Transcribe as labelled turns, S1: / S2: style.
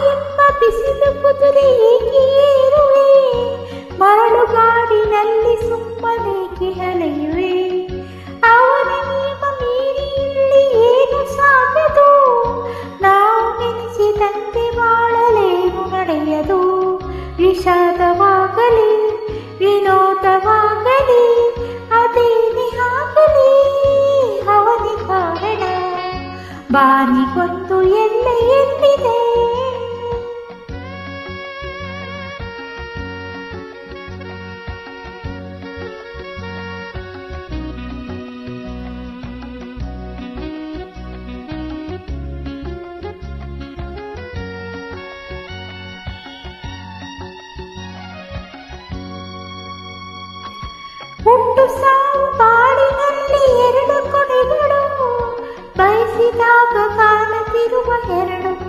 S1: ಎಂಬ ಬಿಸಿಲು ಕುದುರೆ ಏಕೆ ಏರುವೆ, ಮರಳುಗಾಡಿನಲ್ಲಿ ಸುಮ್ಮನೇಕೆ ಅಲೆಯುವೆ. ಅವನ ನಿಯಮ ಮೀರಿ ಇಲ್ಲಿ ಏನು ಸಾಗದು, ನಾವು ನೆನೆಸಿದಂತೆ ಬಾಳಲೇನು ನಡೆಯದು. ವಿಷಾದವಾಗಲಿ ವಿನೋದವಾಗಲಿ ಅದೇನೇ ಆಗಲಿ ಅವನಿ ಕಾರಣ. ಬಾನಿಗೊಂದು ಎಲ್ಲೆ ಎಲ್ಲಿದೆ, ಹುಟ್ಟು ಸಾವು ಬಾಳಿನಲ್ಲಿ ಎರಡು ಕೊನೆಗಳು, ಬಯಸಿದಾಗ ಕಾಣುತ್ತಿರುವ ಎರಡು